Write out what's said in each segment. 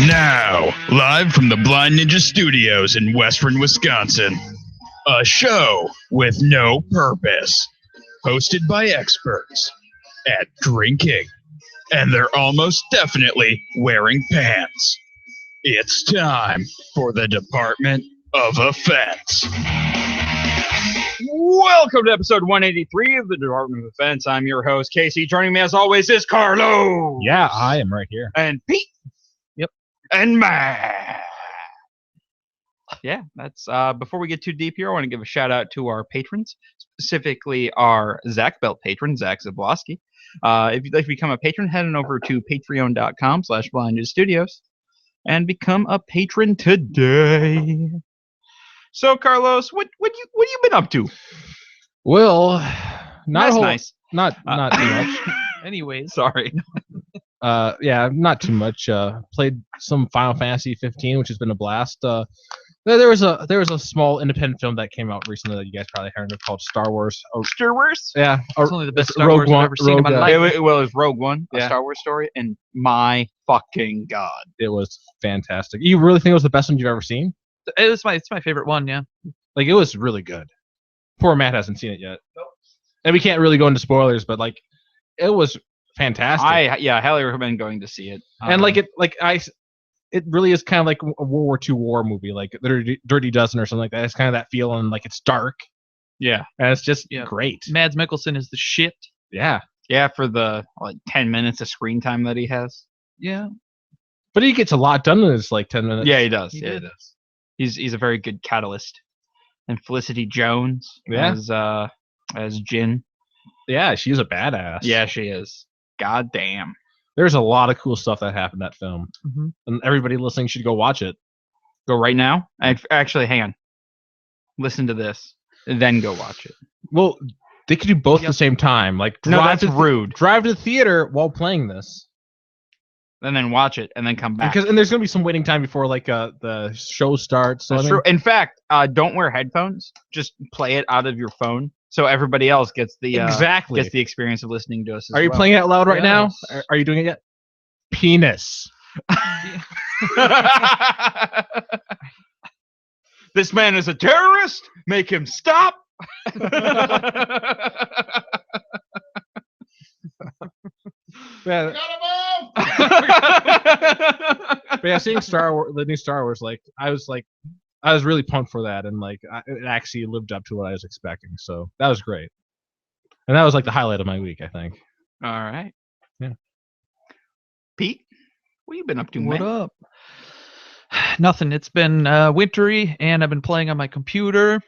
Now, live from the Blind Ninja Studios in Western Wisconsin, a show with no purpose, hosted by experts at drinking, and they're almost definitely wearing pants. It's time for the Department of Offense. Welcome to episode 183 of the Department of Offense. I'm your host, Casey. Joining me as always is Carlo. Yeah, I am right here. And Pete. Yep. And Matt. Yeah, that's before we get too deep here, I want to give a shout out to our patrons, specifically our Zach Belt patron, Zach Zablosky. If you'd like to become a patron, head on over to patreon.com/blindnewsstudios and become a patron today. So, Carlos, what you been up to? Well, That's nice. Not too much. Anyways, sorry. Yeah, not too much. Played some Final Fantasy 15, which has been a blast. There was a small independent film that came out recently that you guys probably heard of called Star Wars. Star Wars? Yeah, it's only the best Star Wars I've ever seen in my life. It was Rogue One, yeah. A Star Wars story, and my fucking god, it was fantastic. You really think it was the best one you've ever seen? It's my favorite one, yeah. Like, it was really good. Poor Matt hasn't seen it yet. Nope. And we can't really go into spoilers, but like, it was fantastic. I highly recommend going to see it. And it really is kind of like a World War II war movie, like Dirty Dozen or something like that. It's kind of that feeling, like it's dark. Yeah, and it's just great. Mads Mikkelsen is the shit. Yeah, for the 10 minutes of screen time that he has. Yeah, but he gets a lot done in his 10 minutes. Yeah, he does. He does. He's a very good catalyst. And Felicity Jones as Jin. Yeah, she's a badass. Yeah, she is. God damn. There's a lot of cool stuff that happened in that film. Mm-hmm. And everybody listening should go watch it. Go right now? Actually, hang on. Listen to this. Then go watch it. Well, they could do both at the same time. Like, that's rude. Drive to the theater while playing this. And then watch it, and then come back. And there's going to be some waiting time before the show starts. That's true. In fact, don't wear headphones. Just play it out of your phone, so everybody else gets the gets the experience of listening to us. Are you playing it out loud right now? Are you doing it yet? Penis. This man is a terrorist. Make him stop. Yeah. But yeah, seeing the new Star Wars, I was really pumped for that, and it actually lived up to what I was expecting. So that was great, and that was the highlight of my week, I think. All right. Yeah. Pete, what you been up to? What up? Nothing. It's been wintry, and I've been playing on my computer,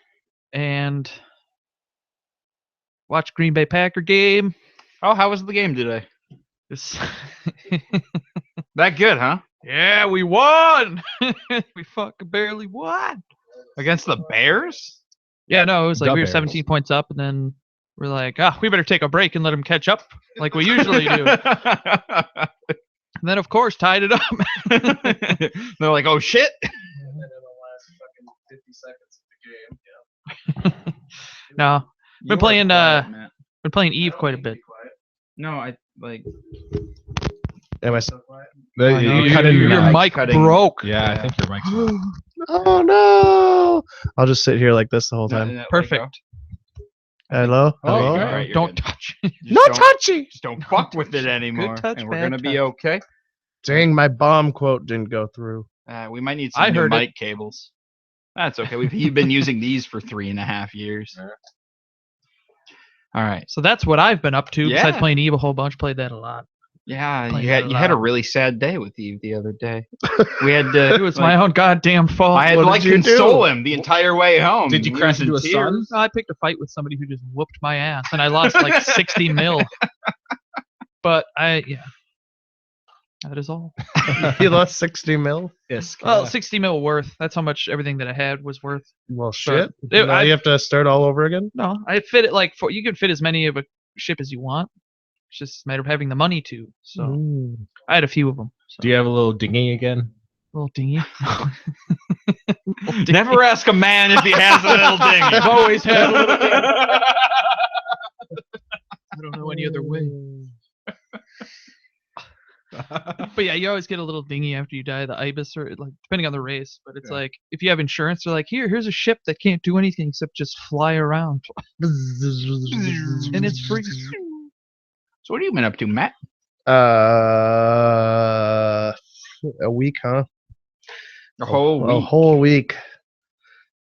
and watched Green Bay Packer game. Oh, how was the game today? That good, huh? Yeah, we won. We fucking barely won against the Bears. Yeah, no, it was we were Bears. 17 points up, and then we're like, we better take a break and let them catch up like we usually do. And then, of course, tied it up. They're like, oh shit. And then in the last fucking 50 seconds of the game, yeah. No, been playing Eve quite a bit. No, I like. Am I so quiet? Your mic broke. Yeah, I think your mic's. Oh no! I'll just sit here like this the whole time. Perfect. Hello? Oh, Hello? right, Don't good. touch. No touchy! Just don't fuck with it anymore, Good touch, and we're bad gonna be touch. okay. Dang, my bomb quote didn't go through. We might need some new mic cables. That's okay. You've been using these for 3.5 years. All right. So that's what I've been up to. Yeah. Besides playing Eve a whole bunch, played that a lot. Yeah, Playing you that had a lot. really sad day with Eve the other day. We had It was my own goddamn fault. I had What to did you console do? him the entire way home. Did you He crash was in into a tears. sun? I picked a fight with somebody who just whooped my ass, and I lost 60 mil. But that is all. You lost 60 mil? Yes. Well, 60 mil worth. That's how much everything that I had was worth. Well, shit. Dude, Now you have to start all over again? No, I fit it you can fit as many of a ship as you want. It's just a matter of having the money to. So Ooh. I had a few of them. So. Do you have a little dinghy again? Little dinghy. Never ask a man if he has a little dinghy. I've always had a little dinghy. I don't know any other way. But yeah, you always get a little dinghy after you die, the ibis, or like depending on the race. But it's Yeah. like if you have insurance, they're like, here's a ship that can't do anything except just fly around, and it's free. So what have you been up to, Matt? A week, huh? A whole A week. whole week.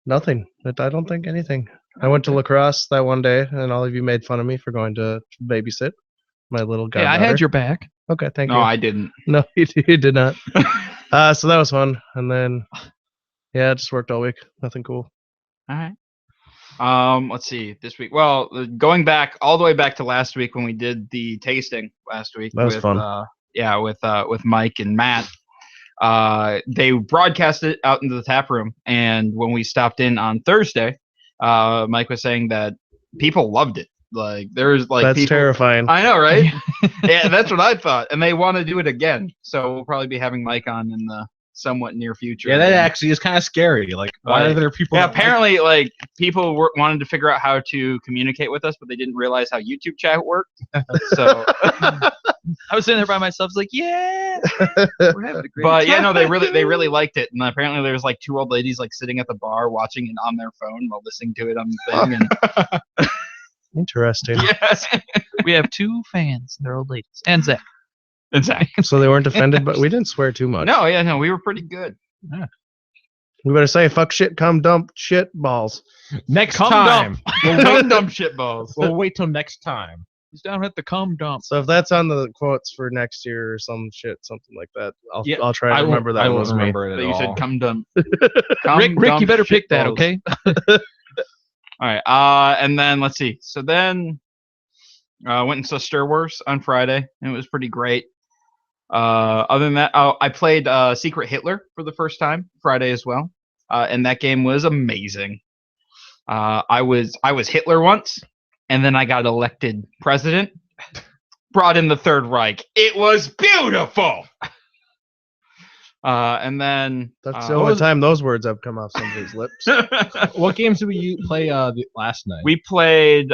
Nothing. I don't think anything. I went to lacrosse that one day, and all of you made fun of me for going to babysit my little Hey, goddaughter. I had your back. Okay, thank No, you. I didn't. No, you did not. So that was fun, and then yeah, just worked all week. Nothing cool. All right. Let's see. This week. Well, going back all the way back to last week when we did the tasting last week. That was with, fun. With Mike and Matt. They broadcast it out into the tap room, and when we stopped in on Thursday, Mike was saying that people loved it. Like there's like That's people, terrifying. I know, right? Yeah, that's what I thought, and they want to do it again. So we'll probably be having Mike on in the somewhat near future. Yeah, that again. actually is kind of scary. Like, why are there people? Yeah, that like- apparently, like people wanted to figure out how to communicate with us, but they didn't realize how YouTube chat worked. So, I was sitting there by myself, like, yeah, we're having a great but yeah, time. no, they really liked it, and apparently there's like two old ladies like sitting at the bar watching it on their phone while listening to it on the thing. And Interesting. yes, We have 2 fans. They're old ladies. And Zach. exactly. So they weren't offended, but we didn't swear too much. No, we were pretty good. We better say fuck, shit, cum, dump, shit, balls. next Cum time. Dumb dumb shit balls. We'll wait till next time. He's down at the cum dump. So if that's on the quotes for next year or some shit, something like that, Yeah, I'll try to remember that I one won't was me. remember it But at you all. said come dumb. Rick, you better pick that, okay? All right. And then let's see. So then went and saw Star Wars on Friday, and it was pretty great. Other than that, I played Secret Hitler for the first time Friday as well, and that game was amazing. I was Hitler once, and then I got elected president. Brought in the Third Reich. It was beautiful. And then That's the only time those words have come off somebody's lips. What games did we play last night? we played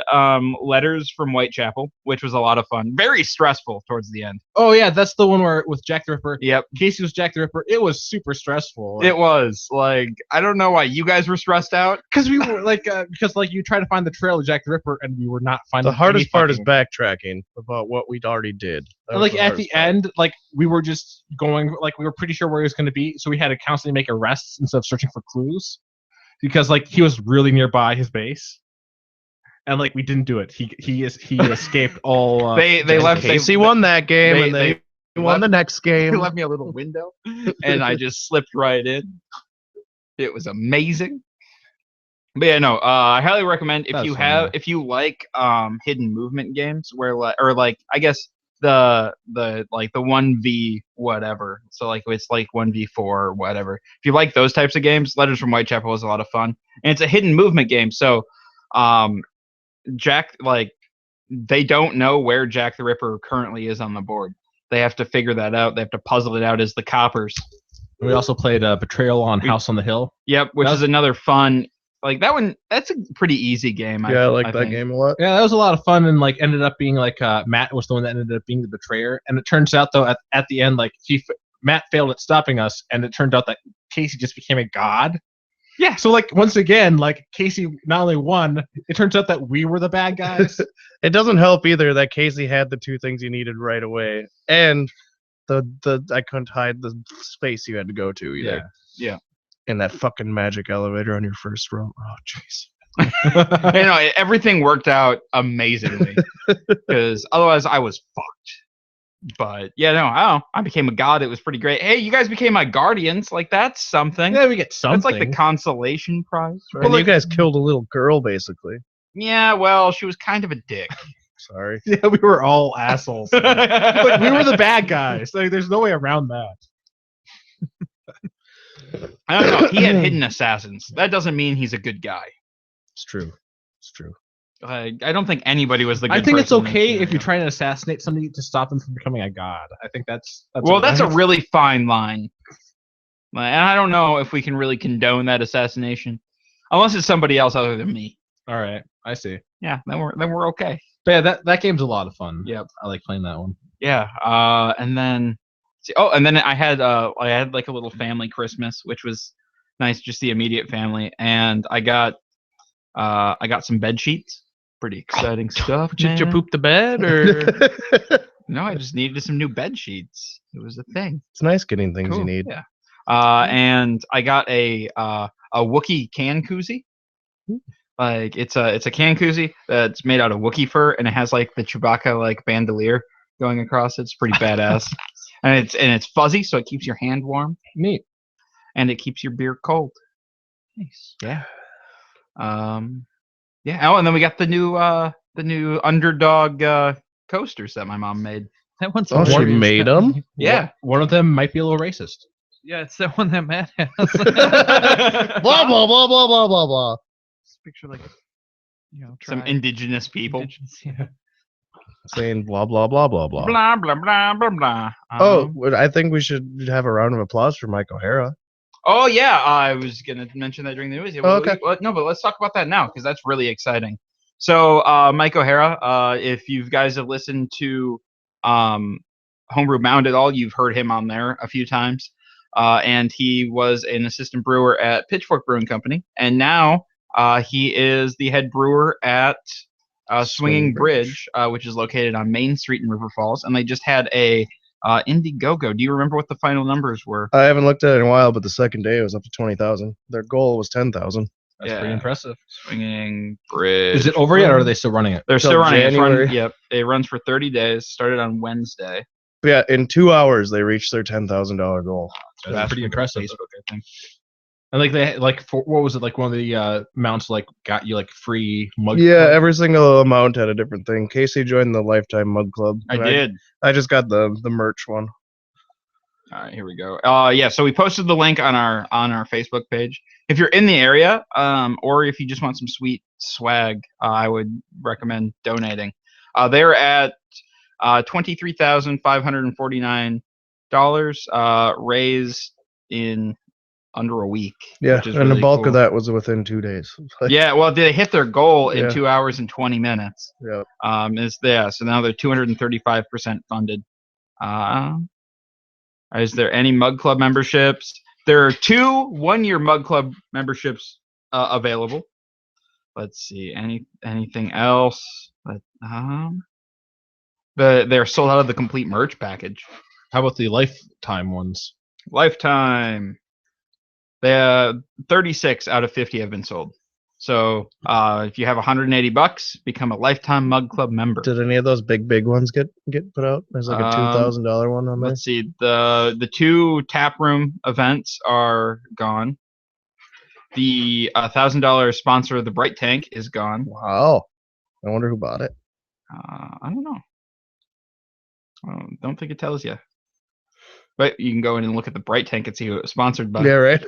Letters from Whitechapel, which was a lot of fun. Very stressful towards the end. Oh yeah, that's the one where with Jack the Ripper. Yep. Casey was Jack the Ripper. It was super stressful. It was like I don't know why you guys were stressed out. because we were like you try to find the trail of Jack the Ripper and we were not finding. The hardest part is anything. backtracking about what we'd already did. That And, was like at hardest the part. end, like we were just going, like we were pretty sure where he was going to be, so we had to constantly make arrests instead of searching for clues, because like he was really nearby his base, and like we didn't do it. He escaped all. They left. Casey won that game, they- and they won left- the next They game. left me a little window, and I just slipped right in. It was amazing. But yeah, no, I highly recommend That was fun, yeah. if you like hidden movement games where I guess the 1v whatever. So like it's like 1v4 or whatever. If you like those types of games, Letters from Whitechapel is a lot of fun. And it's a hidden movement game. So Jack, like, they don't know where Jack the Ripper currently is on the board. They have to figure that out. They have to puzzle it out as the coppers. We also played Betrayal on House on the Hill. Yep, which That is another fun. Like that one, that's a pretty easy game. Yeah, I like that think. game a lot. Yeah, that was a lot of fun, and like ended up being like Matt was the one that ended up being the betrayer. And it turns out though at the end, like Matt failed at stopping us, and it turned out that Casey just became a god. Yeah. So like once again, like Casey not only won, it turns out that we were the bad guys. It doesn't help either that Casey had the two things you needed right away, and the I couldn't hide the space you had to go to either. Yeah. In that fucking magic elevator on your first row. Oh, jeez. You know, everything worked out amazingly because otherwise I was fucked. But yeah, no, I became a god. It was pretty great. Hey, you guys became my guardians. Like that's something. Yeah, we get something. That's like the consolation prize, right? And you guys killed a little girl, basically. Yeah, well, she was kind of a dick. Sorry. Yeah, we were all assholes. Like, we were the bad guys. Like, there's no way around that. I don't know. He had hidden assassins. That doesn't mean he's a good guy. It's true. It's true. I don't think anybody was the good I think it's person in okay this if you scenario. try to assassinate somebody to stop them from becoming a god. I think that's Well, that's a alright. really fine line. And I don't know if we can really condone that assassination. Unless it's somebody else other than me. all right. I see. Yeah, then we're okay. But yeah, that game's a lot of fun. Yep. I like playing that one. Yeah. And then Oh, and then I had like a little family Christmas, which was nice, just the immediate family, and I got some bed sheets. Pretty exciting stuff. Did you man. poop the bed or? No, I just needed some new bed sheets. It was a thing. It's nice getting things Cool. you need. Yeah. And I got a Wookiee can koozie. Like it's a can koozie that's made out of Wookiee fur, and it has like the Chewbacca like bandolier going across it. It's pretty badass. And it's fuzzy, so it keeps your hand warm, Neat. and it keeps your beer cold. Nice. Yeah. Yeah. Oh, and then we got the new Underdog coasters that my mom made. That one's Oh, she hilarious. made them? Yeah. One of them might be a little racist. Yeah, it's that one that Matt has. Blah blah blah blah blah blah blah. Just picture like, Some tribe, indigenous people. indigenous, yeah. Saying blah blah blah blah blah. Blah blah blah blah blah. Oh, well, I think we should have a round of applause for Mike O'Hara. Oh yeah, I was gonna mention that during the news. Yeah, Oh, okay. No, but let's talk about that now because that's really exciting. So, Mike O'Hara, if you guys have listened to Homebrew Mound at all, you've heard him on there a few times. And he was an assistant brewer at Pitchfork Brewing Company, and now he is the head brewer at Swinging Bridge, which is located on Main Street in River Falls. And they just had a Indiegogo. Do you remember what the final numbers were? I haven't looked at it in a while, but the second day it was up to 20,000. Their goal was 10,000. That's Yeah. pretty impressive. Swinging Bridge. Is it over yet, or are they still running it? They're Till still running. January? Yep, it runs for 30 days. Started on Wednesday. But yeah, in 2 hours they reached their $10,000 goal. That's pretty impressive. Facebook, I think. And like they for what was it, like one of the mounts like got you like free mug? Yeah, club? every single amount had a different thing. Casey joined the Lifetime Mug Club. I and did. I just got the merch one. All right, here we go. Yeah, so we posted the link on our Facebook page. If you're in the area, or if you just want some sweet swag, I would recommend donating. They're at $23,549 raised in under a week. Yeah, which is and the really bulk cool. of that was within 2 days. Yeah, well, they hit their goal in Yeah. 2 hours and 20 minutes. Yeah. So now they're 235% funded. Is there any Mug Club memberships? There are 2 one-year Mug Club memberships available. Let's see, anything else? They're sold out of the complete merch package. How about the lifetime ones? Lifetime. 36 out of 50 have been sold. So if you have $180, become a Lifetime Mug Club member. Did any of those big ones get put out? There's like a $2,000 one on there. Let's see. The 2 tap room events are gone. The $1,000 sponsor of the Bright Tank is gone. Wow. I wonder who bought it. I don't know. I don't think it tells you. But you can go in and look at the Bright Tank and see who it was sponsored by. Yeah, right.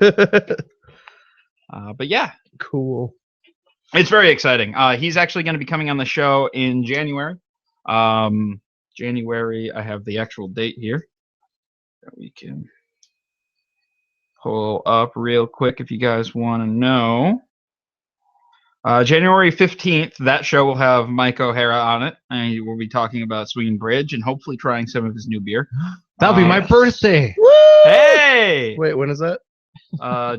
But yeah, Cool. it's very exciting. He's actually going to be coming on the show in January. January, I have the actual date here that we can pull up real quick if you guys want to know. January 15th, that show will have Mike O'Hara on it, and he will be talking about Swinging Bridge and hopefully trying some of his new beer. That'll be my birthday. Hey! Wait, when is that?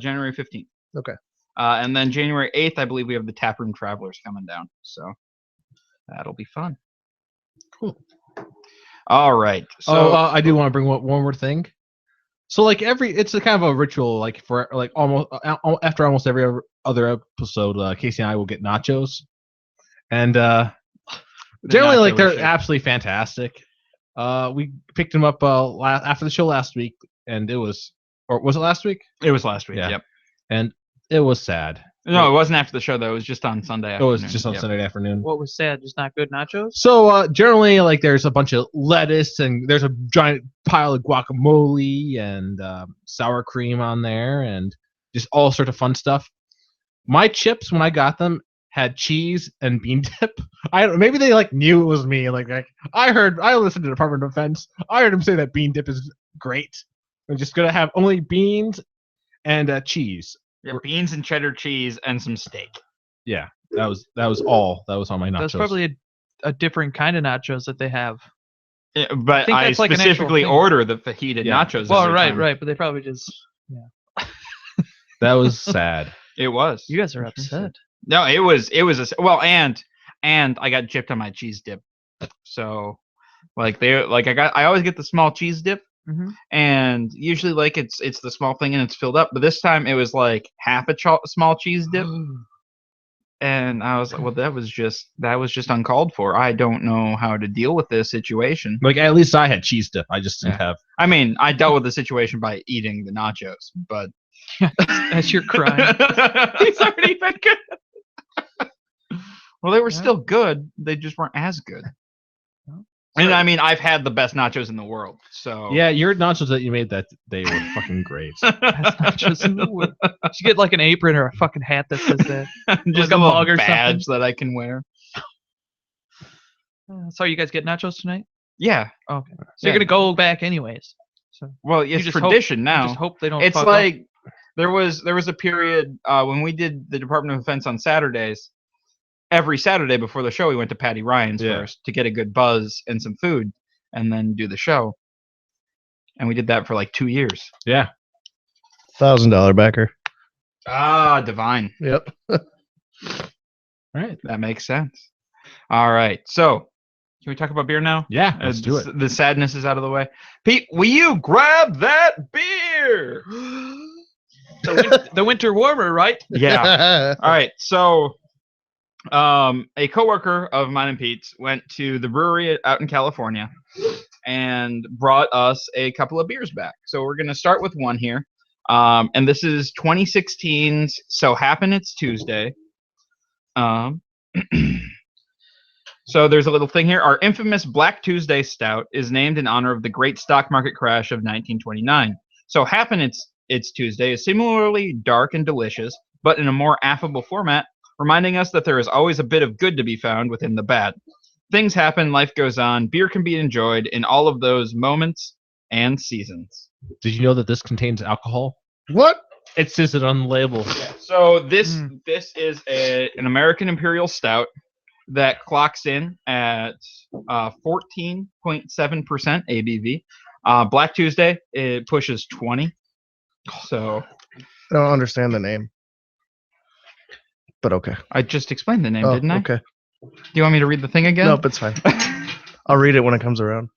January 15th. Okay. And then January 8th, I believe we have the Taproom Travelers coming down. So that'll be fun. Cool. All right. So I do want to bring one more thing. So like it's a kind of a ritual, like for like almost after almost every other episode, Casey and I will get nachos, and generally nacho like they're issue. absolutely fantastic. We picked them up after the show last week, and was it last week? it was last week. Yeah. Yep. And it was sad. No, it wasn't after the show though. It was just on Sunday. It was afternoon. just on Yep. Sunday afternoon. What was sad? Just not good nachos? So generally, like there's a bunch of lettuce and there's a giant pile of guacamole and sour cream on there and just all sorts of fun stuff. My chips, when I got them, had cheese and bean dip. Maybe they like knew it was me. Like I listened to Department of Defense. I heard him say that bean dip is great. I'm just gonna have only beans and cheese. Yeah, beans and cheddar cheese and some steak. Yeah, that was all. That was on my nachos. That's probably a different kind of nachos that they have. But think I that's like an actual specifically thing. order the fajita Yeah. nachos. Well, every right, time. right, but they probably just. That was sad. It was. You guys are upset. No, it was well, and I got gypped on my cheese dip. So, I always get the small cheese dip, Mhm. and usually like it's the small thing and it's filled up. But this time it was like half a small cheese dip, and I was like, well, that was just uncalled for. I don't know how to deal with this situation. Like at least I had cheese dip. I just didn't have. I mean, I dealt with the situation by eating the nachos, but As you're crying. these aren't even good. Well, they were Yeah. still good. They just weren't as good. Well, And I mean, I've had the best nachos in the world. So Yeah, your nachos that you made that day were fucking great. Best nachos in the world. You should get like an apron or a fucking hat that says that. just like a a little mug or badge that I can wear. So you guys get nachos tonight? Yeah. Okay. So Yeah. you're gonna go back anyways. So Well, it's just hope- tradition you now. just hope they don't. It's fuck like there was a period when we did the Department of Defense on Saturdays. Every Saturday before the show, we went to Patty Ryan's Yeah. first to get a good buzz and some food, and then do the show. And we did that for like 2 years. Yeah. $1,000 backer. Ah, divine. Yep. All right. That makes sense. All right. So, can we talk about beer now? Yeah, let's do it. The sadness is out of the way. Pete, will you grab that beer? the winter warmer, right? Yeah. All right. So, a coworker of mine and Pete's went to the brewery out in California and brought us a couple of beers back. So we're gonna start with one here, and this is 2016's "So Happen It's Tuesday." So there's a little thing here. Our infamous Black Tuesday Stout is named in honor of the great stock market crash of 1929. So Happen It's Tuesday is similarly dark and delicious, but in a more affable format, reminding us that there is always a bit of good to be found within the bad. Things happen, life goes on, beer can be enjoyed in all of those moments and seasons. Did you know that this contains alcohol? What? It says it on the label. So this is an American Imperial Stout that clocks in at 14.7% ABV. Black Tuesday, it pushes 20. So I don't understand the name. But okay. I just explained the name, Oh, didn't I? okay. Do you want me to read the thing again? Nope, it's fine. I'll read it when it comes around.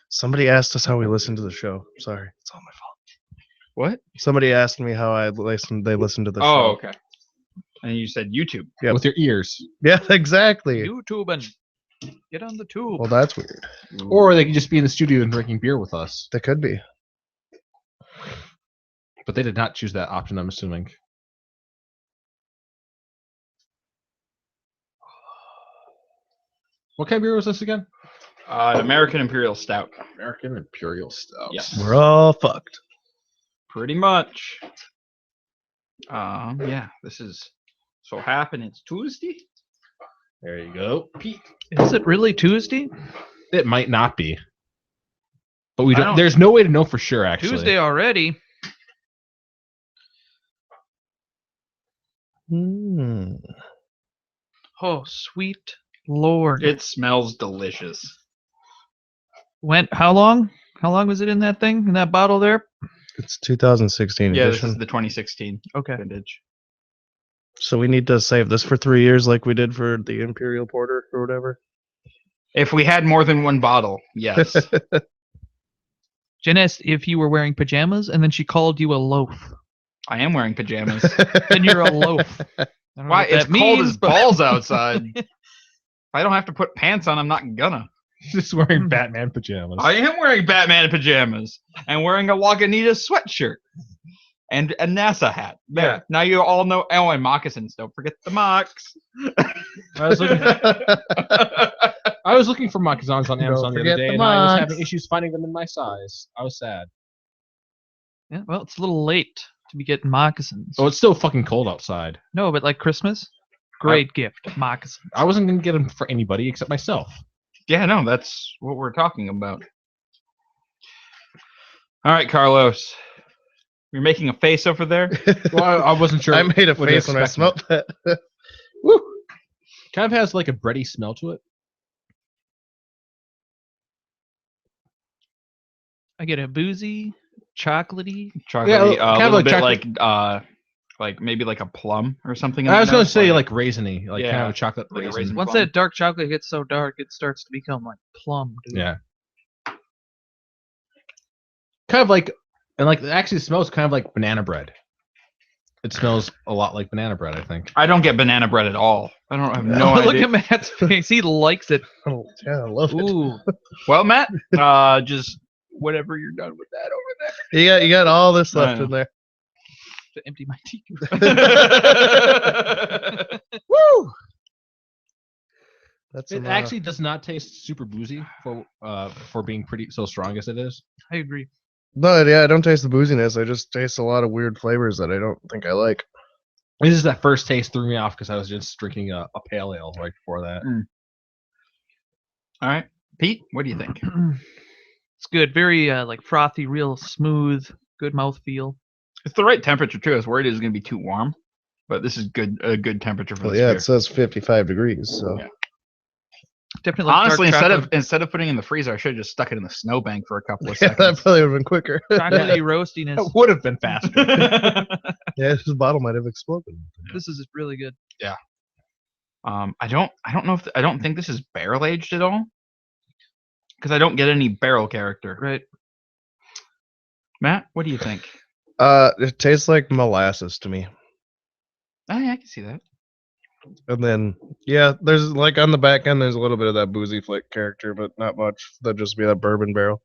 Somebody asked us how we listen to the show. Sorry, it's all my fault. What? Somebody asked me how I listen. They listen to the show. Oh, okay. And you said YouTube. Yep. With your ears. Yeah, exactly. YouTube and get on the tube. Well, that's weird. Or they could just be in the studio and drinking beer with us. They could be. But they did not choose that option, I'm assuming. What kind of beer was this again? An American Imperial Stout. American Imperial Stout. Yes. We're all fucked. Pretty much. Yeah, this is So Happen It's Tuesday. There you go. Pete. Is it really Tuesday? It might not be. But we I don't, don't- there's no way to know for sure, actually. Tuesday already. Hmm. Oh, sweet Lord. It smells delicious. How long? How long was it in that thing? In that bottle there? It's 2016 Yeah, this edition. is the 2016 Okay. vintage. So we need to save this for 3 years, like we did for the Imperial Porter or whatever. If we had more than one bottle, yes. Jen asked if you were wearing pajamas, and then she called you a loaf. I am wearing pajamas. Then you're a loaf. I don't know Why? what It's that cold means, as but- balls outside. If I don't have to put pants on, I'm not gonna. Just wearing Batman pajamas. I am wearing Batman pajamas and wearing a Lagunitas sweatshirt and a NASA hat. There. Yeah. Now you all know. Oh, and moccasins. Don't forget the mocks. I was looking for moccasins on Amazon the other forget day, the and I was mocks. having issues finding them in my size. I was sad. Yeah, well, it's a little late to be getting moccasins. Oh, it's still fucking cold outside. No, but like Christmas, great gift, moccasins. I wasn't gonna get them for anybody except myself. Yeah, no, that's what we're talking about. All right, Carlos. You're making a face over there. Well, I wasn't sure. I made a what to face when I expect. smelled that. Woo! Kind of has like a bready smell to it. I get a boozy, chocolatey. Chocolatey, kind a of little like bit chocolate- like maybe like a plum or something. in I was the gonna nose, say like raisiny, like kind Yeah, of a chocolate like a raisin. raisin. Once Plum. that dark chocolate gets so dark, it starts to become like plum. Dude. Yeah. Kind of like, and like it actually smells kind of like banana bread. It smells a lot like banana bread, I think. I don't get banana bread at all. I don't have no Look idea. at Matt's face. He likes it. Oh, yeah, I love it. Ooh. Well, Matt, just whatever you're done with that over You got all this I left know. in there. To empty my teeth. there. Woo! That's It some, actually does not taste super boozy for being pretty so strong as it is. I agree. No, yeah, I don't taste the booziness. I just taste a lot of weird flavors that I don't think I like. This is that first taste threw me off because I was just drinking a pale ale right before that. All right, Pete, what do you think? It's good. Very like frothy, real smooth, good mouthfeel. It's the right temperature too. I was worried it was going to be too warm, but this is good. A good temperature for Well, this yeah, beer. it says 55 degrees. So Yeah. Definitely like Honestly, dark instead of putting it in the freezer, I should have just stuck it in the snowbank for a couple of yeah, that seconds. probably would have been quicker. chocolatey roastiness. It would have been faster. Yeah, this bottle might have exploded. This is really good. I don't think this is barrel aged at all because I don't get any barrel character. Right. Matt, what do you think? It tastes like molasses to me. Oh, yeah, I can see that. And then, yeah, there's like on the back end, there's a little bit of that boozy flick character, but not much. That'd just be that bourbon barrel.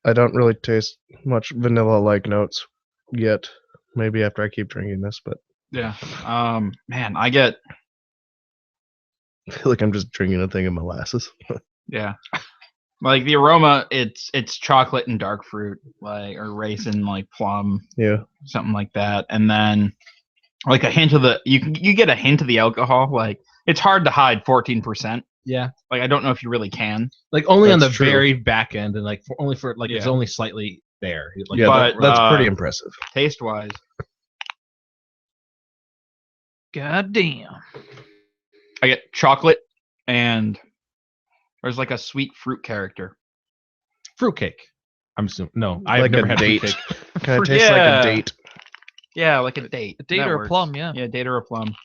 I don't really taste much vanilla-like notes yet. Maybe after I keep drinking this, but Yeah. Man, I feel like I'm just drinking a thing of molasses. yeah. Like the aroma, it's chocolate and dark fruit, like or raisin, like plum, Yeah. something like that, and then like a hint of the you get a hint of the alcohol. Like it's hard to hide 14%. Yeah, Like I don't know if you really can. like only on the That's true. very back end, and like only for like it's Yeah. only slightly there. Like, Yeah, but, that's pretty uh, impressive. Taste wise, God damn. I get chocolate and there's like a sweet fruit character. fruitcake. I'm assuming. No, I've Like never a had date. fruitcake. Kind of tastes like Yeah. a date. Yeah, like a date. A date That or a works. plum, yeah. Yeah, date or a plum.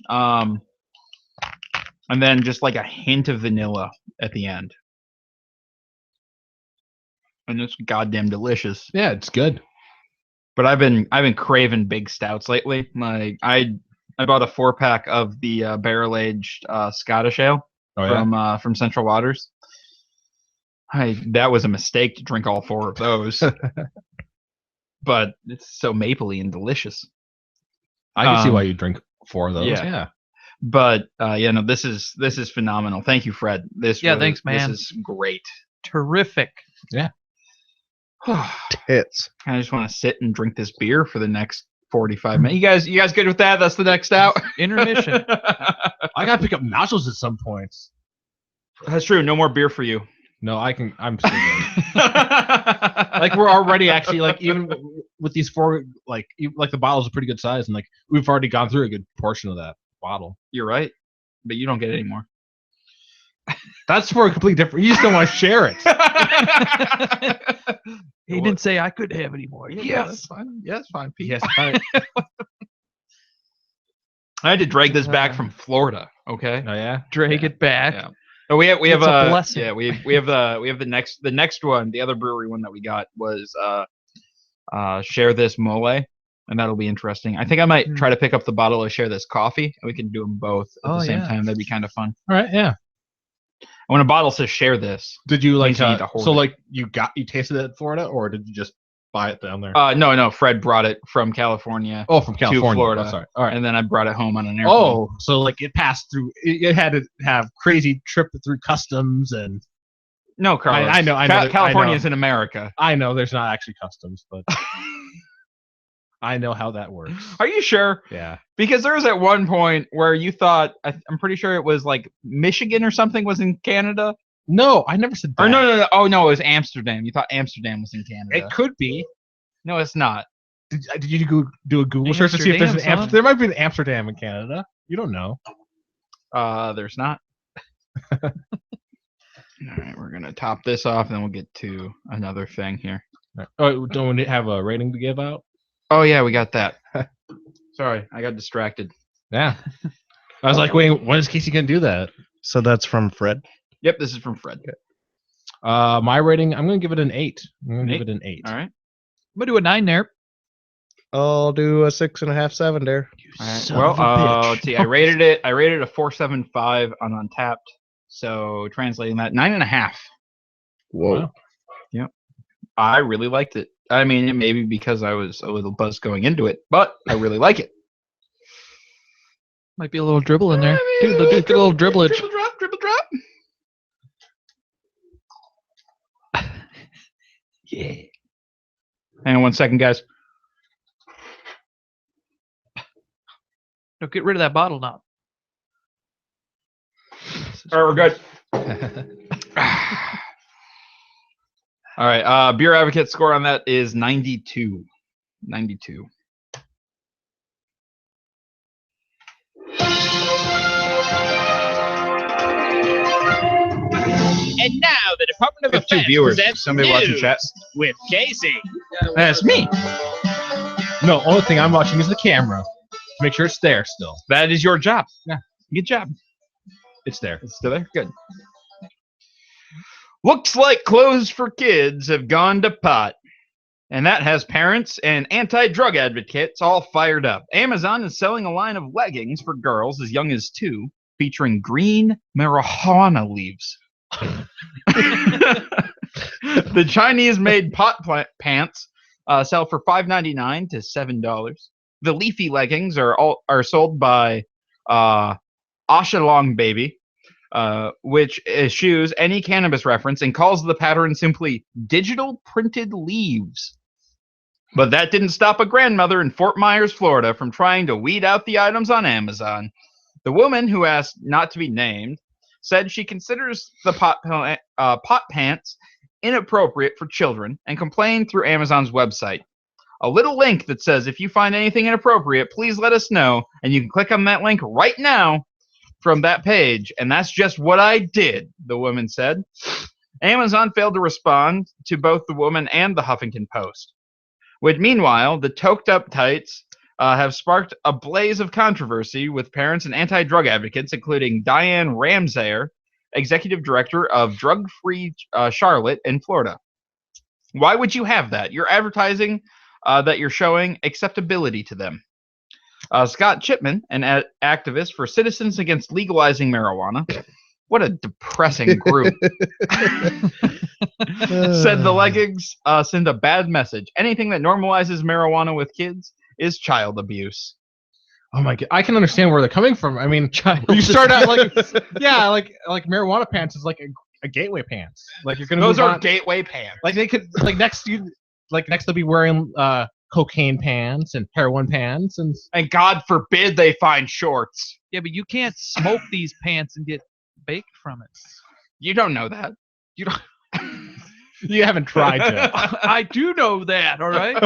And then just like a hint of vanilla at the end. And it's goddamn delicious. Yeah, it's good. But I've been craving big stouts lately. Like I bought a 4-pack of the barrel aged Scottish ale Oh yeah. from Central Waters. That was a mistake to drink all 4 of those. But it's so mapley and delicious. I can see um, why you drink 4 of those. yeah. Yeah. But yeah, no, this is phenomenal. Thank you, Fred. Yeah, thanks, man. This is great. Terrific. I Hits. just want to sit and drink this beer for the next 45 minutes. You guys good with that? That's the next out. Intermission. I gotta pick up nachos at some point. That's true. No more beer for you. No, I can. I'm still good. Like we're already actually like even with these 4 like the bottle's a pretty good size and like we've already gone through a good portion of that bottle. You're right, but you don't get it anymore. That's for a complete different. You just don't want to share it. He didn't say I couldn't have any more. Yes. that's fine. Yeah, it's fine. Pete. Yes. I I had to drag this back from Florida. Okay. Oh yeah. Drag it back. Yeah. Oh, we have It's a blessing. yeah we have the next one. The other brewery one that we got was Share This Mole, and that'll be interesting. I think I might try to pick up the bottle of Share This Coffee, and we can do them both at Oh, the same yeah. time. That'd be kind of fun. All right. Yeah. When a bottle says Share This, Did you like? Means you need to hold So it. like you tasted it in Florida, or did you just buy it down there? no, Fred brought it from California, oh, from California. Florida. Oh, sorry. All right. and then I brought it home on an airplane. Oh, so like it passed through. It had to have crazy trip through customs, and No, Carlos. I know that- California I know. is in America. I know there's not actually customs, but I know how that works. Are you sure? Yeah. Because there was at one point where you thought I'm pretty sure it was like Michigan or something was in Canada. No, I never said that. Or no. Oh no, it was Amsterdam. You thought Amsterdam was in Canada. It could be. No, it's not. Did you do a Google search to see if there's an Amsterdam, son. There might be an Amsterdam in Canada. You don't know. There's not. All right, we're gonna top this off, and then we'll get to another thing here. Oh, don't we have a rating to give out? Oh yeah, we got that. Sorry, I got distracted. Yeah. I was like, wait, when is Casey gonna do that? So that's from Fred. Yep, this is from Fred. My rating, I'm gonna give it an 8. I'm gonna give it an 8. All right. I'm gonna do a 9 there. I'll do a 6.5, 7 there. All right. Son Well, of a bitch. let's see. I rated it a 4.75 on Untapped. So translating that 9.5. Whoa. Wow. I really liked it. I mean, it may be because I was a little buzzed going into it, but I really like it. Might be a little dribble in there. Dude, get a little dribblage. Dribble drop. Yeah. Hang on 1 second, guys. No, get rid of that bottle now. All right, we're good. All right. Beer Advocate score on that is 92. 92. And now the Department of We have 2 Defense viewers. presents Somebody watching news chat. with Casey. That's me. No, only thing I'm watching is the camera. Make sure it's there still. That is your job. Yeah. Good job. It's there. It's still there? Good. Looks like clothes for kids have gone to pot. And that has parents and anti-drug advocates all fired up. Amazon is selling a line of leggings for girls as young as 2, featuring green marijuana leaves. The Chinese-made pants sell for $5.99 to $7. The leafy leggings are sold by Ashalong Baby, which eschews any cannabis reference and calls the pattern simply digital printed leaves. But that didn't stop a grandmother in Fort Myers, Florida, from trying to weed out the items on Amazon. The woman, who asked not to be named, said she considers the pot pants inappropriate for children and complained through Amazon's website. A little link that says, if you find anything inappropriate, please let us know. And you can click on that link right now from that page. And that's just what I did, the woman said. Amazon failed to respond to both the woman and the Huffington Post. Which, meanwhile, the toked up tights have sparked a blaze of controversy with parents and anti-drug advocates, including Diane Ramsayer, executive director of Drug Free Charlotte in Florida. Why would you have that? You're advertising that you're showing acceptability to them. Scott Chipman, an activist for Citizens Against Legalizing Marijuana, what a depressing group, said the leggings send a bad message. Anything that normalizes marijuana with kids is child abuse. Oh my god, I can understand where they're coming from. I mean, Child you start out like, yeah, like marijuana pants is like a gateway pants. Like you're gonna Those move are on- gateway pants. like they could next they'll be wearing cocaine pants and heroin pants and And God forbid they find shorts. Yeah, but you can't smoke these pants and get baked from it. You don't know that. You don't. you haven't tried to. I do know that. All right.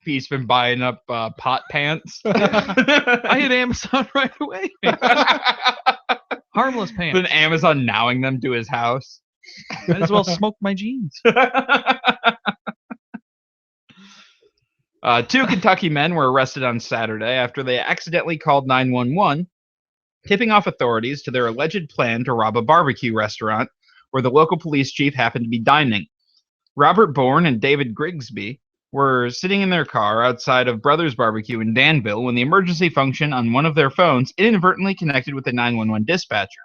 He's been buying up pot pants. I hit Amazon right away. Harmless pants. Then Amazon nowing them to his house. Might as well smoke my jeans. 2 Kentucky men were arrested on Saturday after they accidentally called 911, tipping off authorities to their alleged plan to rob a barbecue restaurant where the local police chief happened to be dining. Robert Bourne and David Grigsby were sitting in their car outside of Brothers Barbecue in Danville when the emergency function on one of their phones inadvertently connected with the 911 dispatcher.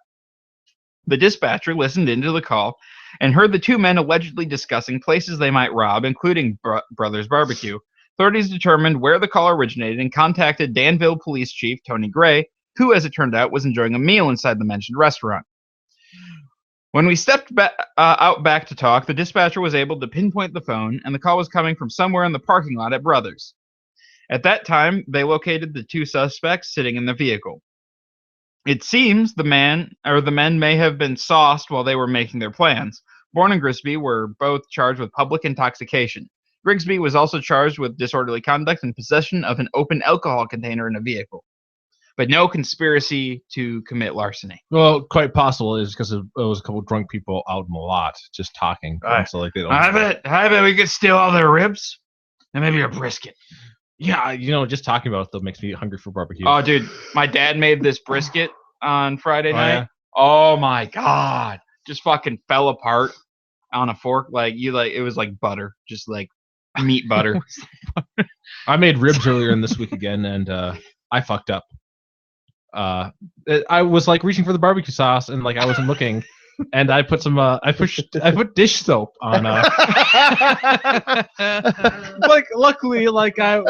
The dispatcher listened into the call and heard the 2 men allegedly discussing places they might rob, including Brothers Barbecue. Authorities determined where the call originated and contacted Danville Police Chief Tony Gray, who, as it turned out, was enjoying a meal inside the mentioned restaurant. When we stepped out back to talk, the dispatcher was able to pinpoint the phone, and the call was coming from somewhere in the parking lot at Brothers. At that time, they located the 2 suspects sitting in the vehicle. It seems the men may have been sauced while they were making their plans. Bourne and Grigsby were both charged with public intoxication. Grigsby was also charged with disorderly conduct and possession of an open alcohol container in a vehicle. but no conspiracy to commit larceny. Well, quite possible is because it was a couple drunk people out in the lot just talking. Right. So like they don't. I bet we could steal all their ribs and maybe a brisket. Yeah, just talking about it though makes me hungry for barbecue. Oh, dude, my dad made this brisket on Friday night. Yeah? Oh my god, just fucking fell apart on a fork. It was like butter, just like meat butter. I made ribs earlier in this week again, and I fucked up. I was like reaching for the barbecue sauce, and like I wasn't looking, and I put some. I put dish soap on. Like luckily, like I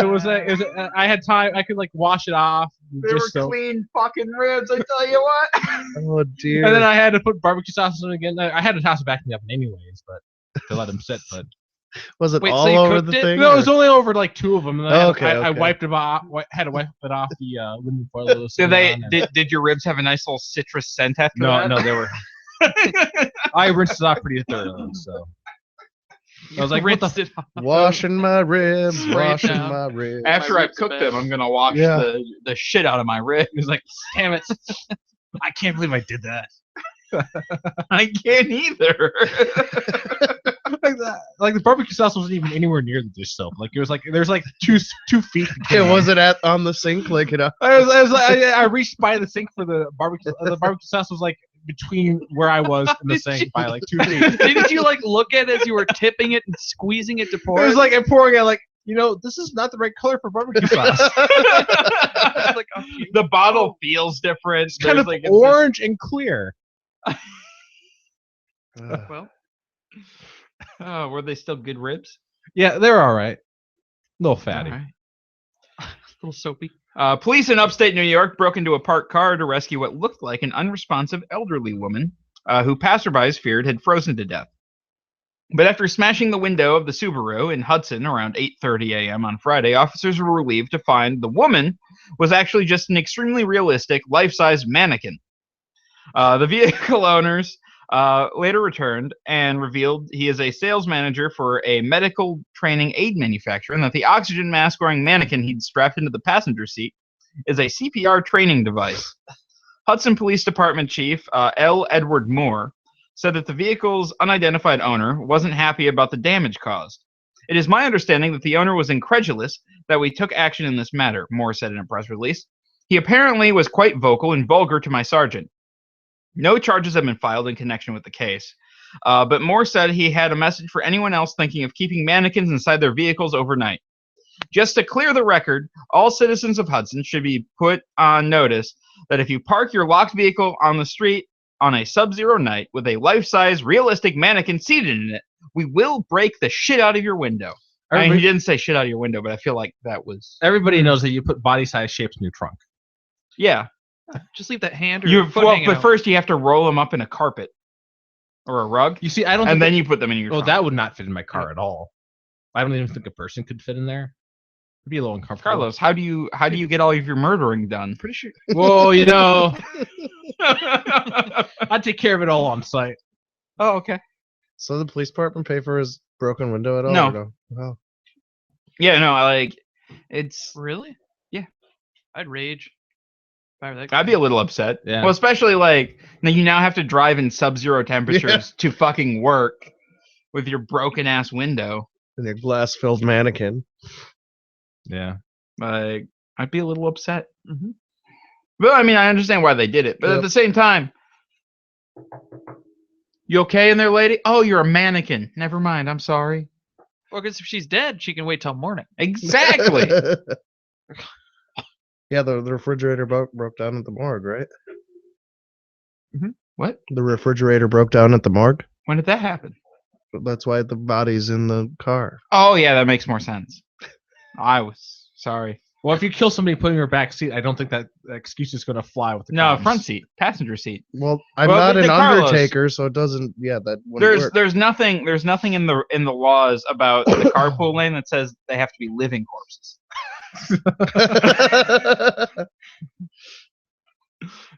had time. I could like wash it off. They were clean fucking ribs, I tell you what. Oh dear. And then I had to put barbecue sauce on it again. I had to toss it back in the oven anyways, but to let them sit. But Was it Wait, so all you over cooked the it? thing? no, it or- was only over like 2 of them. And then I Okay. wiped it off. Had to wipe it off the aluminum foil. that was sitting on, and- Did your ribs have a nice little citrus scent after No, that? no, they were. I rinsed it off pretty thoroughly, so I was like, what the Rinsed it off. Washing my ribs, Straight washing down. my ribs. After My I ribs cook bad. them, I'm gonna wash Yeah. the shit out of my rib. He was like, damn it. I can't believe I did that. I can't either. Like the barbecue sauce wasn't even anywhere near the dish soap. Like it was like there's like 2 feet. It wasn't on the sink, like it. I reached by the sink for the barbecue. The barbecue sauce was like between where I was and the sink by like 2 feet. Didn't you like look at it as you were tipping it and squeezing it to pour? It was like I'm pouring it like this is not the right color for barbecue sauce. It's like, okay. The bottle feels different. It's kind of There's, like, orange and clear. Well, Oh, were they still good ribs? Yeah, they're all right. A little fatty. All right. a little soapy. Police in upstate New York broke into a parked car to rescue what looked like an unresponsive elderly woman who passerbys feared had frozen to death. But after smashing the window of the Subaru in Hudson around 8:30 a.m. on Friday, officers were relieved to find the woman was actually just an extremely realistic, life-size mannequin. The vehicle owners later returned and revealed he is a sales manager for a medical training aid manufacturer and that the oxygen mask-wearing mannequin he'd strapped into the passenger seat is a CPR training device. Hudson Police Department Chief L. Edward Moore said that the vehicle's unidentified owner wasn't happy about the damage caused. It is my understanding that the owner was incredulous that we took action in this matter, Moore said in a press release. He apparently was quite vocal and vulgar to my sergeant. No charges have been filed in connection with the case, but Moore said he had a message for anyone else thinking of keeping mannequins inside their vehicles overnight. Just to clear the record, all citizens of Hudson should be put on notice that if you park your locked vehicle on the street on a sub-zero night with a life-size, realistic mannequin seated in it, we will break the shit out of your window. I mean, he didn't say shit out of your window, but I feel like that was... Everybody knows that you put body-size shapes in your trunk. Yeah. Just leave that hand or foot hanging But out. first you have to roll them up in a carpet or a rug, You see, I don't. and think then you put them in your Oh, trunk. that would not fit in my car at all. I don't even think a person could fit in there. It'd be a little uncomfortable. Carlos, how do you get all of your murdering done? Pretty sure. Well, I'd take care of it all on site. Oh, okay. So the police department pay for his broken window at all? No. or no? Oh. Yeah, no, it's. Really? Yeah. I'd rage. If I were that I'd be guy. a little upset. Yeah. Well, especially now you now have to drive in sub-zero temperatures to fucking work with your broken ass window. And your glass-filled mannequin. Yeah. Like, I'd be a little upset. Mhm. But I mean, I understand why they did it. But at Yep. the same time, you okay in there, lady? Oh, you're a mannequin. Never mind. I'm sorry. Well, because if she's dead, she can wait till morning. Exactly. Yeah, the refrigerator broke down at the morgue, right? What? The refrigerator broke down at the morgue. When did that happen? That's why the body's in the car. Oh, yeah, that makes more sense. I was sorry. Well, if you kill somebody putting her back seat, I don't think that excuse is going to fly with the No, cops. front seat, passenger seat. Well, I'm Well, not the an Carlos- undertaker, so it doesn't. Yeah, that wouldn't work. There's nothing in the laws about the carpool lane that says they have to be living corpses.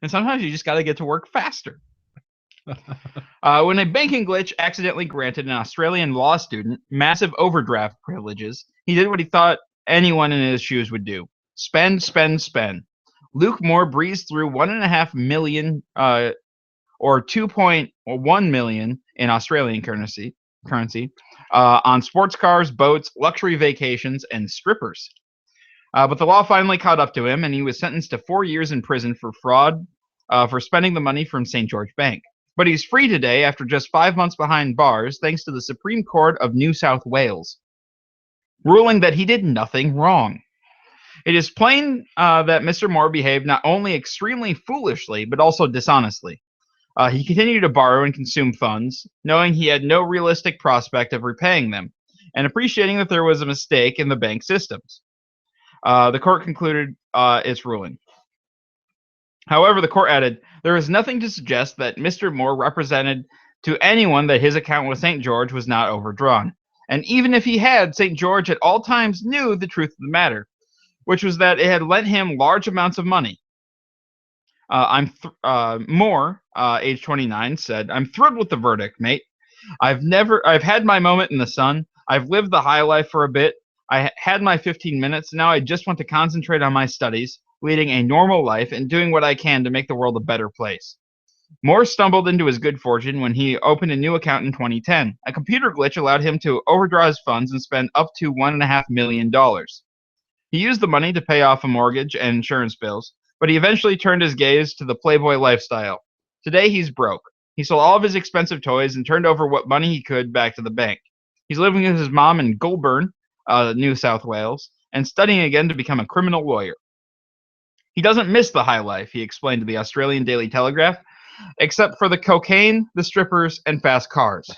And sometimes you just got to get to work faster. When a banking glitch accidentally granted an Australian law student massive overdraft privileges, he did what he thought anyone in his shoes would do: spend, spend, spend. Luke Moore breezed through 1.5 million, or 2.1 million in Australian currency, on sports cars, boats, luxury vacations, and strippers. But the law finally caught up to him, and he was sentenced to 4 years in prison for fraud for spending the money from St. George Bank. But he's free today after just 5 months behind bars, thanks to the Supreme Court of New South Wales, ruling that he did nothing wrong. It is plain that Mr. Moore behaved not only extremely foolishly, but also dishonestly. He continued to borrow and consume funds, knowing he had no realistic prospect of repaying them, and appreciating that there was a mistake in the bank systems. The court concluded its ruling. However, the court added, there is nothing to suggest that Mr. Moore represented to anyone that his account with St. George was not overdrawn. And even if he had, St. George at all times knew the truth of the matter, which was that it had lent him large amounts of money. Moore, age 29, said, "I'm thrilled with the verdict, mate. I've had my moment in the sun. I've lived the high life for a bit. I had my 15 minutes. Now I just want to concentrate on my studies, leading a normal life, and doing what I can to make the world a better place." Moore stumbled into his good fortune when he opened a new account in 2010. A computer glitch allowed him to overdraw his funds and spend up to $1.5 million. He used the money to pay off a mortgage and insurance bills, but he eventually turned his gaze to the Playboy lifestyle. Today he's broke. He sold all of his expensive toys and turned over what money he could back to the bank. He's living with his mom in Goulburn, New South Wales, and studying again to become a criminal lawyer. He doesn't miss the high life, he explained to the Australian Daily Telegraph, except for the cocaine, the strippers, and fast cars.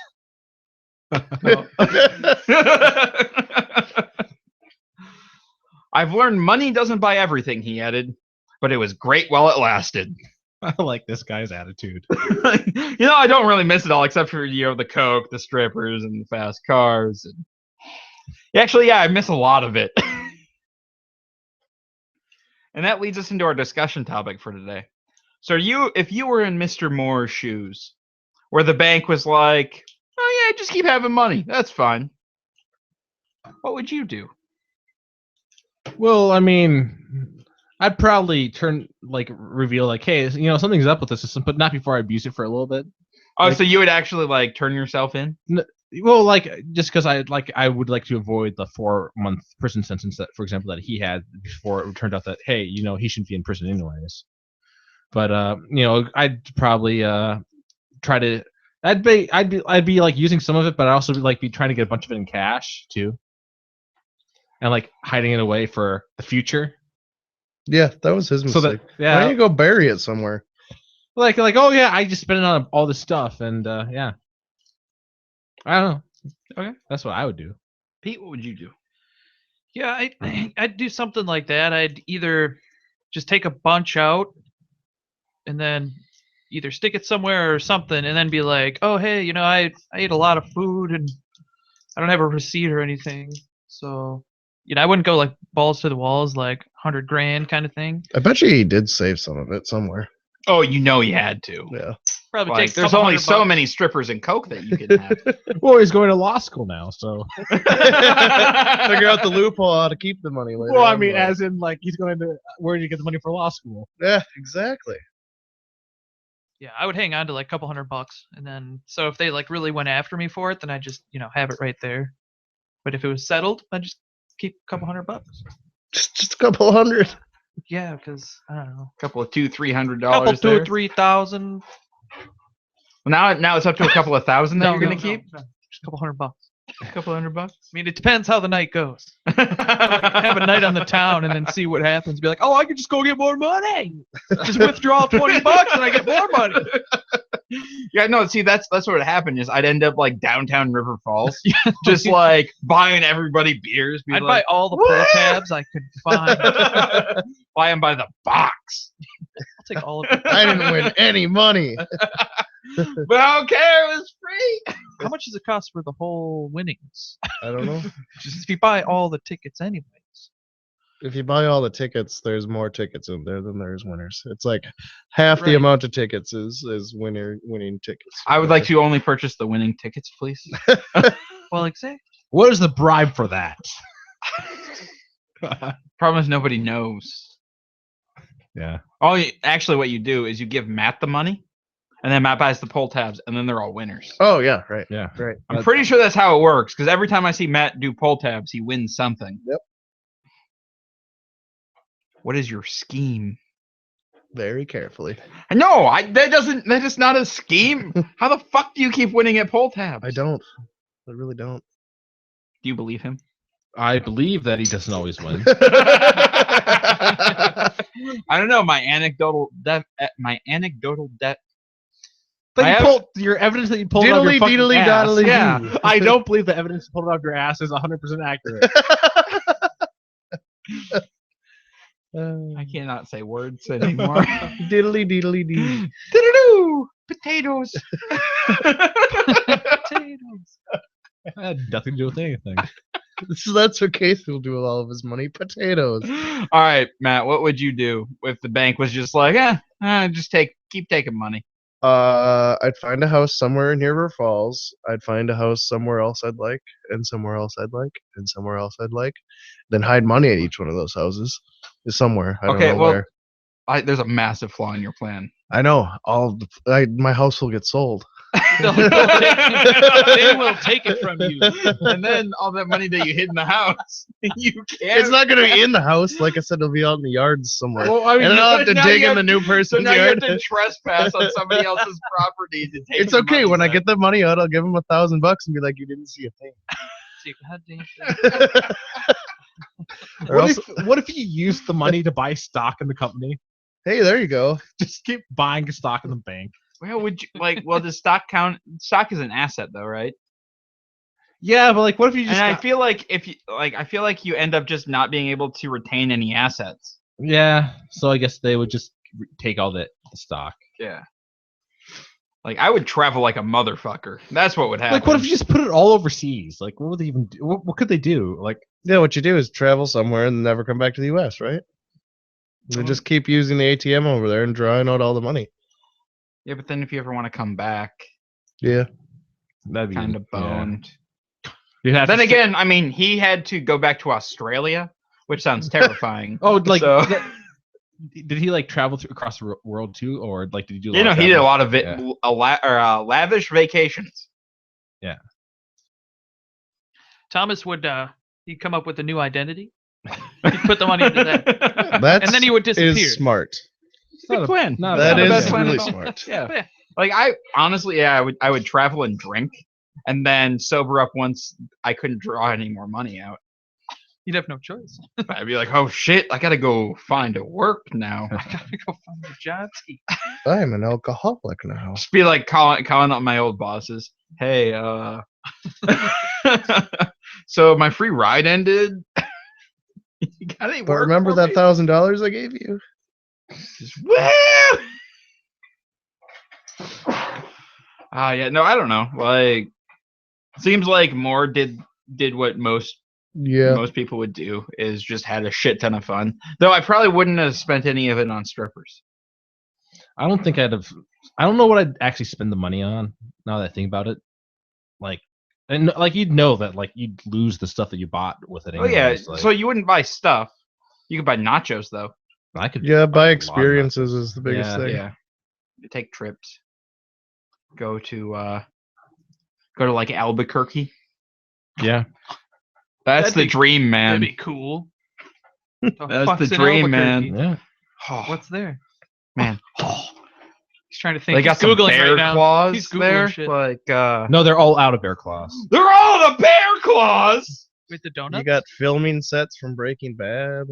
I've learned money doesn't buy everything, he added, but it was great while it lasted. I like this guy's attitude. I don't really miss it all, except for the coke, the strippers, and the fast cars. And actually, I miss a lot of it. And that leads us into our discussion topic for today. So, if you were in Mr. Moore's shoes, where the bank was like, "Oh yeah, just keep having money, that's fine," what would you do? Well, I mean, I'd probably reveal hey, something's up with the system, but not before I abuse it for a little bit. Oh, so you would actually turn yourself in? Well, just because I would like to avoid the 4-month prison sentence that, for example, that he had before it turned out that he shouldn't be in prison anyways. But I'd probably try to. I'd be using some of it, but I'd also be trying to get a bunch of it in cash too, and hiding it away for the future. Yeah, that was his mistake. So that Why don't you go bury it somewhere? Oh yeah, I just spent it on all this stuff, and yeah. I don't know. Okay, that's what I would do. Pete, what would you do? Yeah, I'd do something like that. I'd either just take a bunch out and then either stick it somewhere or something, and then be like, "Oh, hey, I ate a lot of food and I don't have a receipt or anything." So, I wouldn't go balls to the walls, $100 grand kind of thing. I bet you he did save some of it somewhere. Oh, he had to. Yeah. Probably take there's only so many strippers and coke that you can have. Well, he's going to law school now, so Figure out the loophole how to keep the money later. well, I on, mean, but- as in he's going to where do you get the money for law school? Yeah, exactly. Yeah, I would hang on to a couple $100, and then so if they really went after me for it, then I just have it right there. But if it was settled, I'd just keep a couple $100. Just a couple hundred. Yeah, because I don't know, A couple of $200-$300 couple there. 2,000-3,000. Well, now it's up to a couple of thousand that you're gonna keep. No, just a couple $100. A couple $100. I mean, it depends how the night goes. Have a night on the town and then see what happens. Be like, oh, I could just go get more money. Just withdraw $20 and I get more money. Yeah, no. See, that's what would happen is I'd end up downtown River Falls, just buying everybody beers. I'd buy all the pull tabs I could find. Buy them by the box. I'll take all of it. I didn't win any money. But I don't care. It was free. How much does it cost for the whole winnings? I don't know. Just if you buy all the tickets anyways. If you buy all the tickets, there's more tickets in there than there's winners. It's half the Right. amount of tickets is winning tickets. I would like to only purchase the winning tickets, please. Well, exactly. What is the bribe for that? Problem is nobody knows. Yeah. Oh, actually, what you do is you give Matt the money, and then Matt buys the pull tabs, and then they're all winners. Oh yeah, right. Yeah. Right. I'm pretty sure that's how it works, because every time I see Matt do pull tabs, he wins something. Yep. What is your scheme? Very carefully. No, that is not a scheme. How the fuck do you keep winning at pull tabs? I don't. I really don't. Do you believe him? I believe that he doesn't always win. I don't know. My anecdotal debt. But I you have- pulled your evidence that you pulled it out of your fucking Diddly ass. doddly Yeah, doo. I don't believe the evidence you pulled it out of your ass is 100% accurate. I cannot say words anymore. Diddly diddly dee. Doo-doo-doo! Potatoes. Potatoes. That had nothing to do with anything. That's what Casey will do with all of his money. Potatoes. All right, Matt. What would you do if the bank was just like, just keep taking money? I'd find a house somewhere near River Falls. I'd find a house somewhere else I'd like, and somewhere else I'd like, and somewhere else I'd like. Then hide money at each one of those houses. Somewhere. I don't Okay, know well- where. There's a massive flaw in your plan. I know. My house will get sold. They will take it from you. And then all that money that you hid in the house, you can't. It's not gonna be in the house. Like I said, it'll be out in the yards somewhere. Well, I mean, And then I'll have to now dig you in have- the new So person's now you have yard. to trespass on somebody else's property to take. It's your okay. money When I back. get the money out, I'll give him $1,000 and be like, "You didn't see a thing." See, God damn. Or else, What if you used the money to buy stock in the company? hey, there you go. Just keep buying stock in the bank. Well, would you like? Well, does stock count? Stock is an asset, though, right? Yeah, but like, what if you just? And I got- feel like I feel like you end up just not being able to retain any assets. Yeah, so I guess they would just take all the stock. Yeah. Like I would travel like a motherfucker. That's what would happen. Like, what if you just put it all overseas? Like, what would they even do? What could they do? Like, Yeah, what you do is travel somewhere and never come back to the U.S., right? You just keep using the ATM over there and drawing out all the money. Yeah, but then if you ever want to come back, Yeah. that'd be kind of yeah. boned. You'd have Then to again, I mean, he had to go back to Australia, which sounds terrifying. oh, like, So- did he like travel across the world too, or like did he do? You know, he did a lot of Yeah. lavish vacations. Thomas would he'd come up with a new identity. He'd put the money into that. That's And then he would disappear. is smart. Good plan. Not That the is best plan really at all. smart. Yeah. Yeah. Like I honestly, I would travel and drink, and then sober up once I couldn't draw any more money out. You'd have no choice. I'd be like, oh shit, I gotta go find a work now. I gotta go find a job. I'm an alcoholic now. Just be like calling up my old bosses. Hey, so my free ride ended. You got any But work remember for that me? $1,000 I gave you? Just, woo! Yeah, no, I don't know. Like, seems like Moore did what most Yeah. people would do is just had a shit ton of fun. Though I probably wouldn't have spent any of it on strippers. I don't think I'd have. I don't know what I'd actually spend the money on. Now that I think about it, like, and like you'd know that like you'd lose the stuff that you bought with it. Oh yeah, anyways, like, so you wouldn't buy stuff. You could buy nachos though. I could. Yeah, buy a buy lot of experiences is the biggest Yeah, thing. Yeah. You take trips. Go to like Albuquerque. that. Yeah, That's That'd the be- dream, man. That'd be cool. That's the dream, man. yeah. Oh, What's there? man? He's trying to think. They got He's some Googling bear right now. claws He's Googling there. shit. Like No, they're all out of bear claws. they're all the bear claws. With the You donut. got filming sets from Breaking Bad.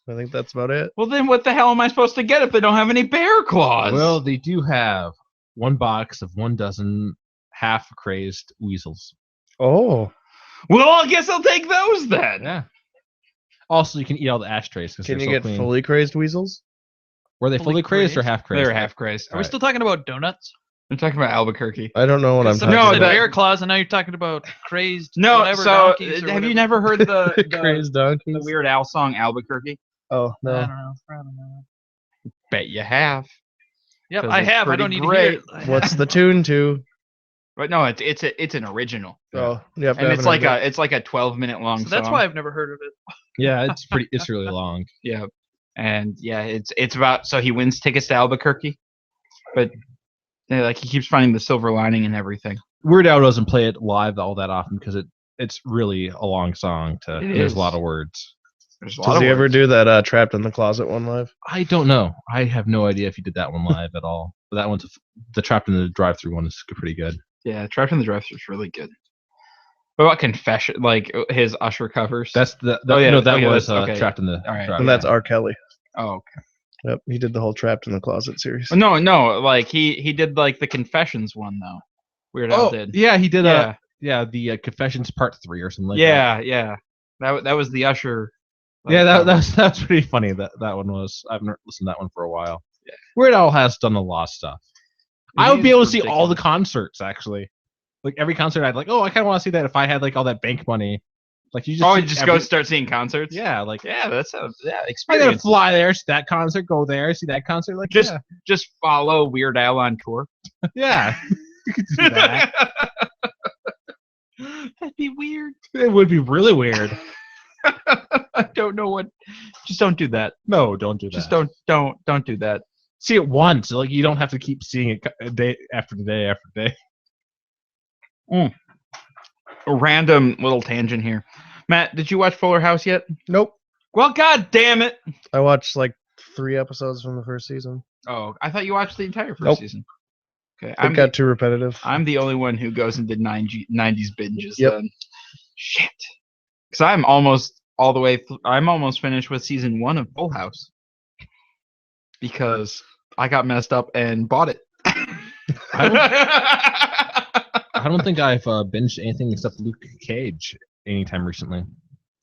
I think that's about it. Well, then what the hell am I supposed to get if they don't have any bear claws? Well, they do have one box of 1 dozen half crazed weasels. Oh. well, I guess I'll take those then. Yeah. Also, you can eat all the ashtrays because Can they're you so get clean. fully crazed weasels? Were they fully fully crazed or crazed? half crazed? They're half crazed. Are we still talking about donuts? I'm talking about Albuquerque. I don't know what I'm Somebody talking No, said about. bear claws, and now you're talking about crazed. No, whatever, so donkeys or have whatever. you never heard the Crazed donkeys? the Weird Al song Albuquerque? Oh, I no. don't know. Probably not. Bet you have. Yep, 'Cause I it's have. I pretty don't need great. to hear it. What's the tune to? But no, it's an original, Oh, yep. and it's like a 12-minute long So that's song. why I've never heard of it. Yeah, it's really long. Yeah. And yeah, it's about so he wins tickets to Albuquerque, but like he keeps finding the silver lining and everything. Weird Al doesn't play it live all that often because it's really a long song. There's is. a lot of words. There's a lot Does of he ever words. do that Trapped in the Closet one live? I don't know. I have no idea if he did that one live at all. But that one's the Trapped in the Drive-Thru one is pretty good. Yeah, Trapped in the Drive-Thru is really good. What about Confession? Like his Usher covers. That's the Oh, yeah, no, that okay, was that's- okay. Trapped in the All right. Drive-Thru. And that's R. Kelly. oh okay. Yep, he did the whole Trapped in the Closet series. No, like he did like the Confessions one though. Weird Al did. yeah, he did. Yeah, The Confessions Part 3 or something like yeah. That was the Usher. that. Yeah, cover. that's pretty funny. That one was. I've never listened to that one for a while. Yeah. Weird Al has done a lot of stuff. I would be He's able to see all the ridiculous. concerts actually. Like every concert, I'd like. Oh, I kind of want to see that if I had like all that bank money. Like you just. Oh, see you just every- go start seeing concerts. Yeah, like Yeah, that's a I gotta experience. fly there, see that concert, go there, see that concert. Like Just just follow Weird Al on tour. yeah. You could do that. That'd be weird. It would be really weird. I don't know what. Just don't do that. No, don't do that. Just don't do that. see it once. Like you don't have to keep seeing it day after day after day. A random little tangent here. Matt, did you watch Fuller House yet? Nope. Well, god damn it. I watched like 3 episodes from the first season. Oh, I thought you watched the entire first Nope. season. Okay, It got too repetitive. I'm the only one who goes and did 90s binges Yep. then. Shit. Because I'm almost all the way. I'm almost finished with season 1 of Full House. Because I got messed up and bought it. I don't think I've binged anything except Luke Cage anytime recently. And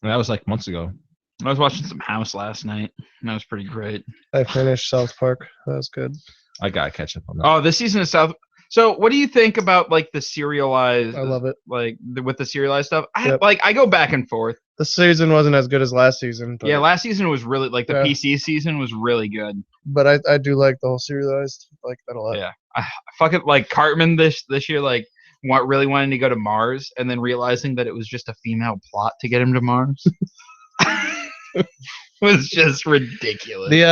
that was like months ago. I was watching some House last night. And that was pretty great. I finished South Park. That was good. I gotta catch up on that. Oh, this season of South. So, what do you think about like the serialized? I love it. Like with the serialized stuff. Yep. I go back and forth. This season wasn't as good as last season. But, Yeah, last season was really like the Yeah. PC season was really good. but I do like the whole serialized. I like that a lot. Yeah. Fucking like Cartman this year like really wanting to go to Mars and then realizing that it was just a female plot to get him to Mars. was just ridiculous. The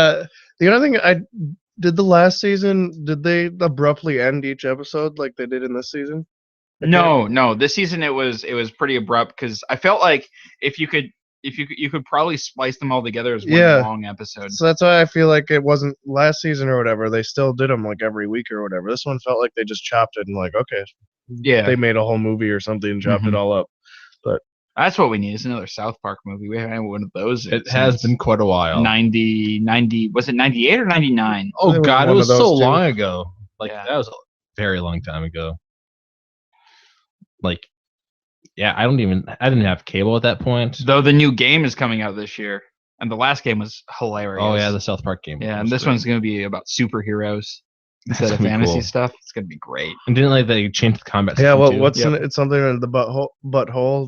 other thing I did the last season. Did they abruptly end each episode like they did in this season? No. This season it was pretty abrupt because I felt like if you could probably splice them all together as one Yeah. long episode. So that's why I feel like it wasn't last season or whatever. They still did them like every week or whatever. This one felt like they just chopped it and like, okay, Yeah. they made a whole movie or something and chopped Mhm. it all up. That's what we need is another South Park movie. We haven't had one of those. it has been quite a while. 90 was it 98 or 99? Oh It was god, it one was of so those two. long ago. Like Yeah. that was a very long time ago. Like, yeah, I didn't have cable at that point. Though the new game is coming out this year, and the last game was hilarious. Oh yeah, the South Park game. yeah, and was this great. one's gonna be about superheroes That's instead of gonna be fantasy cool. stuff. It's gonna be great. And didn't like they changed the combat. Yeah, system, well, too? what's Yep. in it? It's something in the butthole,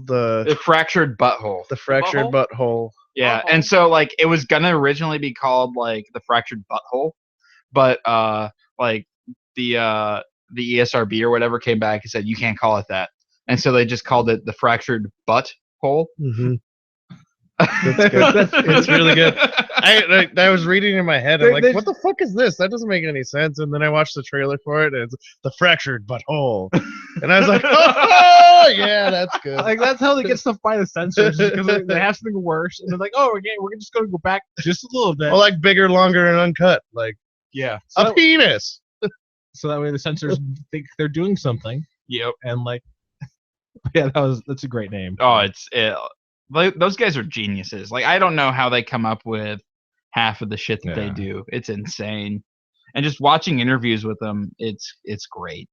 The the fractured butthole. fractured butthole. Yeah, and so like it was gonna originally be called like the fractured butthole, but like the ESRB or whatever came back and said you can't call it that, and so they just called it the fractured butt hole. Mm-hmm. That's good. It's really good. I was reading in my head. I'm like, what the fuck is this? That doesn't make any sense. And then I watched the trailer for it, and it's the fractured butthole. And I was like, oh yeah, that's good. Like that's how they get stuff by the censors because they have something worse, and they're like, "Oh, we're just going to go back just a little bit." Well, like bigger, longer, and uncut, like yeah, a penis. so that way the censors think they're doing something, Yep. and like, yeah, that's a great name. Oh, those guys are geniuses. Like I don't know how they come up with half of the shit that they Yeah. do. It's insane. And just watching interviews with them, it's great.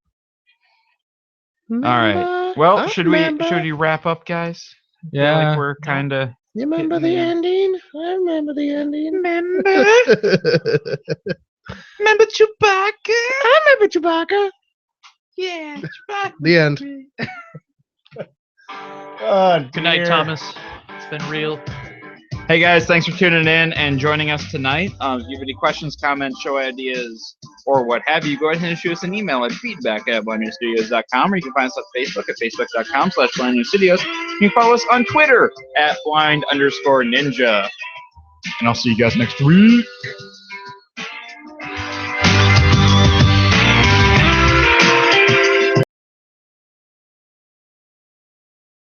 All right. Well, should we wrap up, guys? I feel Yeah, like we're kind of. You remember the ending? I remember the ending. Remember Chewbacca? I remember Chewbacca. Yeah, Chewbacca. The end. Good night, Thomas. It's been real. Hey guys, thanks for tuning in and joining us tonight. If you have any questions, comments, show ideas, or what have you, go ahead and shoot us an email at feedback@blindnewstudios.com, or you can find us on Facebook at facebook.com/blindnewstudios. You can follow us on Twitter at blind_ninja. and I'll see you guys next week.